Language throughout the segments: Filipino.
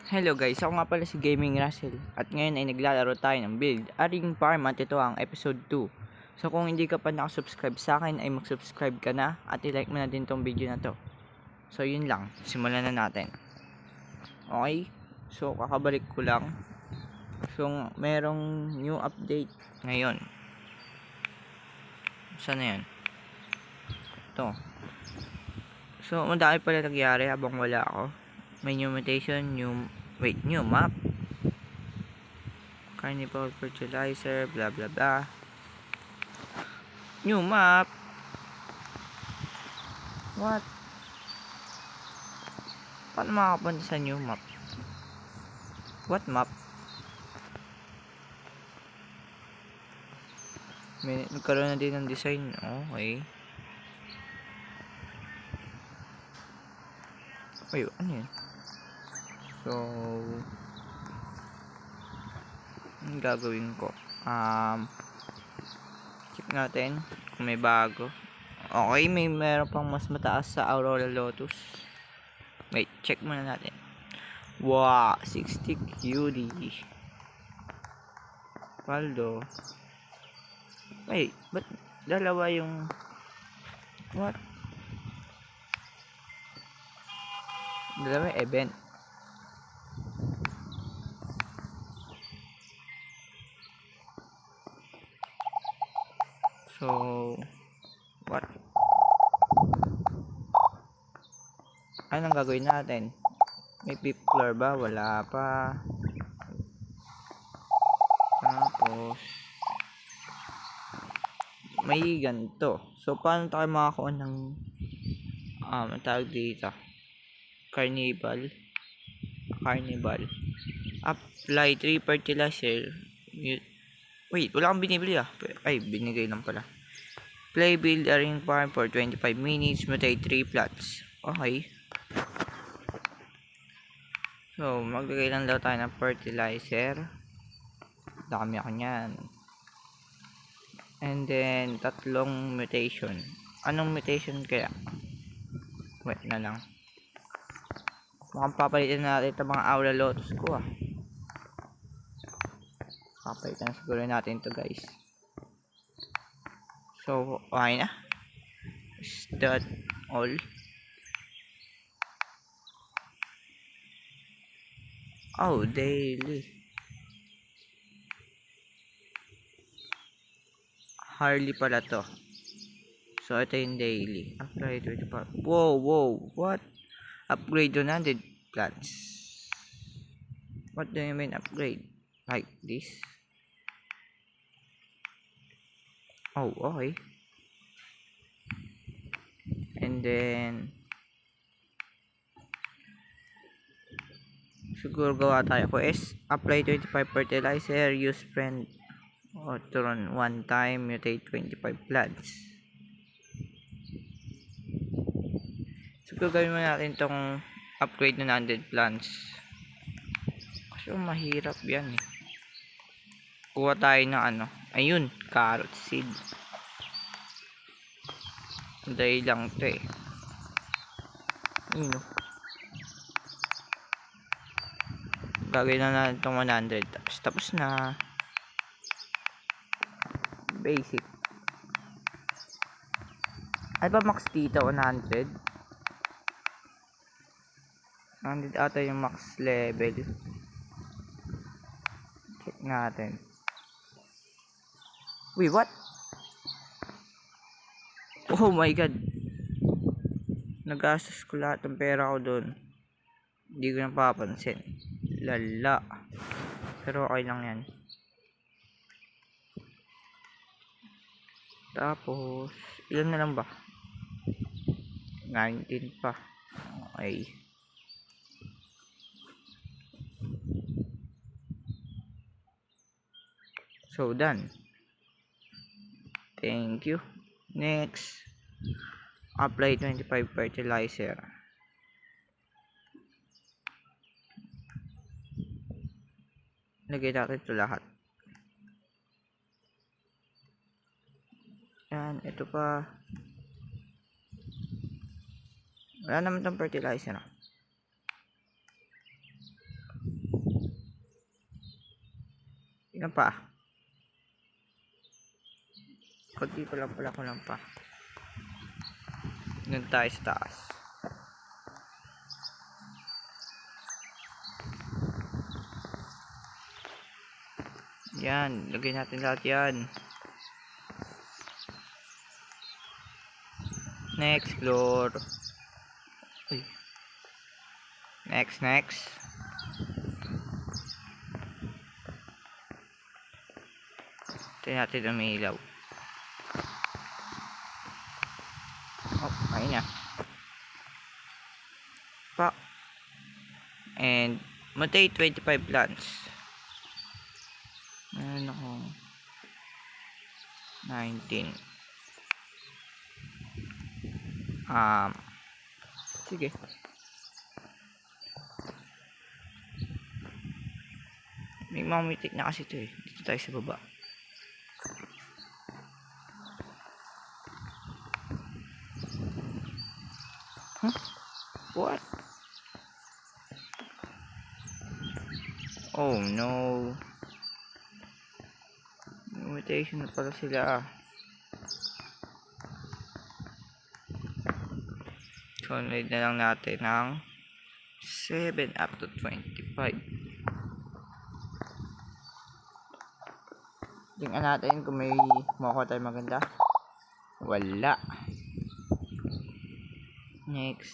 Hello guys, ako nga pala si Gaming Russell at ngayon ay naglalaro tayo ng build Aring Farm at ito ang episode 2. So kung hindi ka pa nakasubscribe sa akin ay mag-subscribe ka na at i-like mo na din tong video na to. So yun lang, simulan na natin. Okay, so kakabalik ko lang. So merong new update ngayon. Saan na yan? Ito. So madami pala nangyari habang wala ako. May new mutation, new map, carnival fertilizer, blah blah blah. New map. What? Paano makapunta sa new map? What map? May nagkaroon na din ng design. Okay. Ay, ano yun? So, ang gagawin ko? Check natin kung may bago. Okay, meron pang mas mataas sa Aurora Lotus. Wait, check muna natin. Wow, 60 cutie. Paldo. Wait, ba't dalawa yung... What? Dalawa yung event. So, what? Anong gagawin natin? May fifth floor ba? Wala pa. Tapos, may ganito. So, paano tayo makakuha ng tawag dito? Carnival. Apply 3 fertilizer. Wait, wala kang binibili ah. Ay, binigay lang pala. Play build Aring Farm for 25 minutes. Mutate 3 plots. Okay. So, maglagay lang daw tayo ng fertilizer. Dami ako niyan. And then, 3 mutation. Anong mutation kaya? Wait na lang. Mukhang papalitan natin itong mga Aura Lotus ko ah. Papalitan siguro natin ito guys. So, okay na. Is that all? Oh, daily. Harley pala to. So, ito yung daily. Upgrade 25. Wow. What? Upgrade 100 plants. What do you mean upgrade? Like this? Oh, okay. And then, siguro gawa tayo quest. Apply 25 fertilizer. Use friend Otron 1 time. Mutate 25 plants. Siguro gawin mo natin tong upgrade na 100 plants. Kasi mahirap yan eh. Kuha tayo ng ano. Ayun, carrot seed. Dahil lang to eh. Ayun. Gagawin na natin itong 100. Tapos na. Basic. Ano ba max dito? 100? 100 ata yung max level. Check natin. Wait, what? Oh my god. Nagastos ko lahat ng pera ko doon. Hindi ko napapansin. Lala. Pero okay lang yan. Tapos, ilan na lang ba? 19 pa. Okay. So, done. Thank you. Next. Apply 25 fertilizer. Lagay natin ito lahat. Yan, ito pa. Wala naman itong fertilizer. Yan pa. Kunti pa lang pala ko lang pa. Doon tayo sa taas. Yan, lagay natin lahat yan. Next floor. Uy. Next. Ito natin ang may ilaw. Oh, ayun na. Pa. And, mutate 25 plants. Meron akong 19. Sige. May mga mutate na kasi ito eh. Dito tayo sa baba. Huh? What? Oh no. Mutation na pala sila. So, need na lang natin ng 7 up to 25. Tingnan natin kung may makuha tayo maganda. Wala. Next.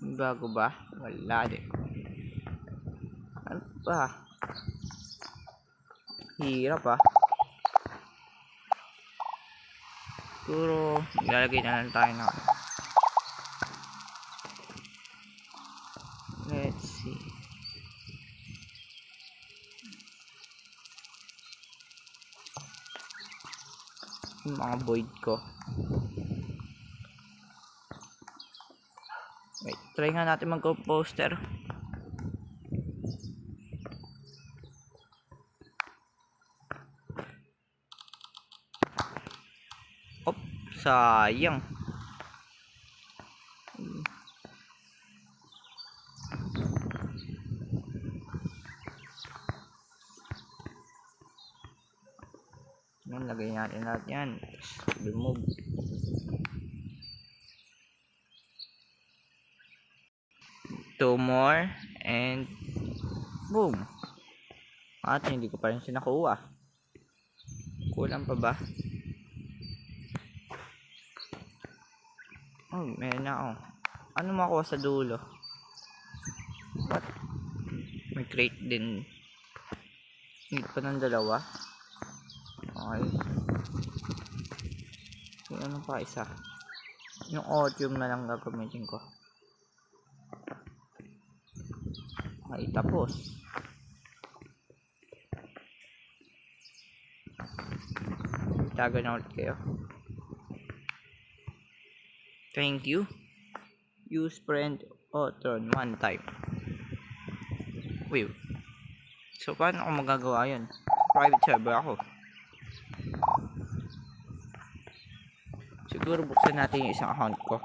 Bago ba? Wala din. Ano ba? Hirap ah. Siguro, ilalagay na lang tayo na. Let's see. Yung mga void ko. Wait, try nga natin mag-poster. Op, sayang. Yan, lagay natin lahat yan. Remove. Two more. And boom. At hindi ko pa rin siya nakuha. Kulang pa ba? Oh, meron na ako. Ano makuha sa dulo? What? May crate din. Need pa ng dalawa. Okay. So, ano pa isa? Yung otium na lang gagamitin ko. Okay, tapos. Tago na ulit kayo. Thank you. Use friend turn one time. Wait. So, paano ako magagawa yun? Private server ako. Siguro buksan natin yung isang account ko.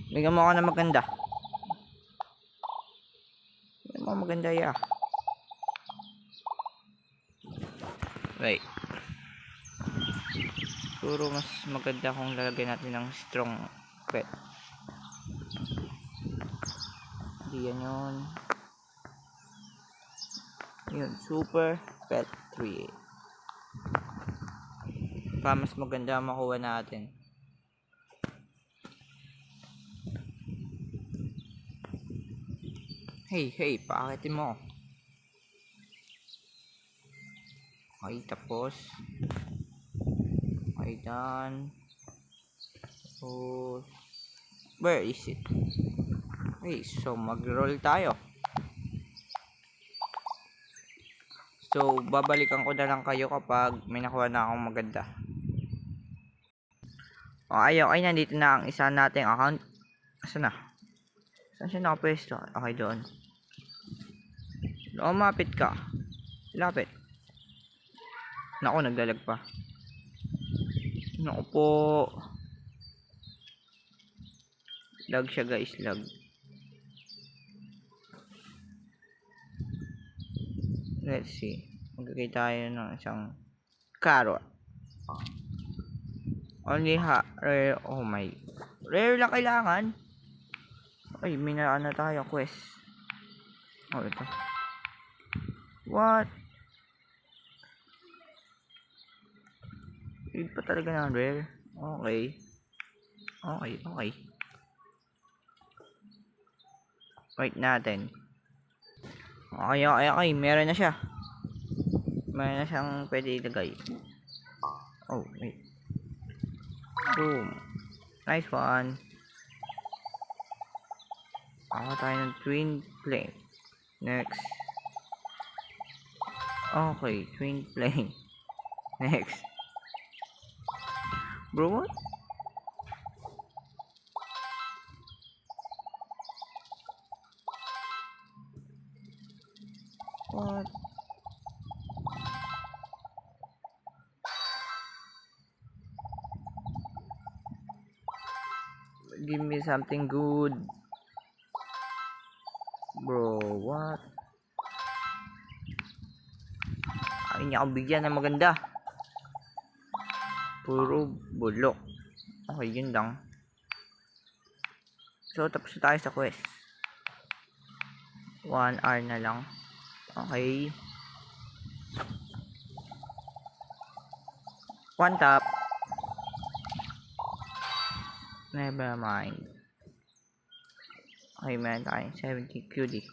Bigyan mo ako na maganda. Bigyan mo maganda ya. Wait. Siguro mas maganda kung lalagyan natin ng strong pet. Hindi yan yun. Yun, super pet 3. Pa mas maganda makuha natin. Hey, paakitin mo. Okay, tapos. Okay, done. Tapos. Where is it? Okay, so mag-roll tayo. So, babalikan ko na lang kayo kapag may nakuha na akong maganda. Okay, nandito na ang isa nating account. Asan na? Saan siya nakapwesto? Okay, doon. Lumapit ka. Lapit. Naku, naglalag pa. Naku po. Lag siya guys, lag. Let's see. Magkakita tayo ng isang carrot. Only rare. Oh my. Rare lang kailangan. Ay, may na tayo quest. Oh, ito. What? Hindi pa talaga ng rare. Okay. Okay. Wait natin. Okay. Meron na siya. Meron na siyang pwede ilagay. Oh, wait. Boom. Nice one. Ako tayo ng twin flame. Next. Okay, twin flame. Next. Bro, what? What? Give me something good. Bro, what? Ay, niya ako bigyan ng maganda. Puro bulok. Okay, yun lang. So, tapos na tayo sa quest. 1 hour na lang. Okay. 1 tap. Never mind. Okay, meron tayo 70 QD.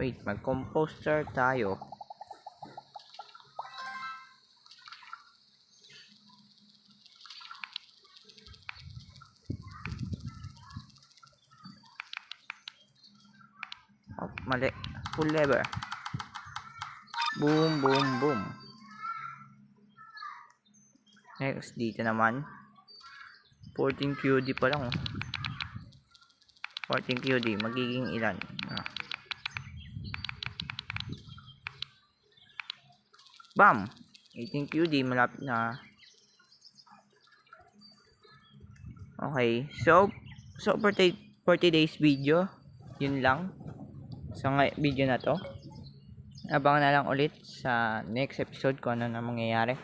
Wait, mag-composter tayo. Oh, mali. Full lever. Boom. Next, dito naman. 14 QD pa lang. 14 QD. Magiging ilan? Bam! 18 QD. Malapit na. Okay. So for 40 days video, yun lang. Sa video na to. Abangan na lang ulit sa next episode kung ano na mangyayari.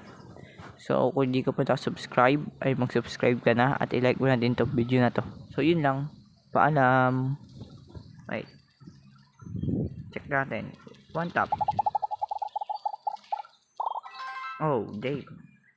So, kung hindi ka pa subscribe, ay mag-subscribe ka na at i-like mo na din tong video na to. So, yun lang. Paalam. Wait. Check natin. 1 tap. Oh, Dave.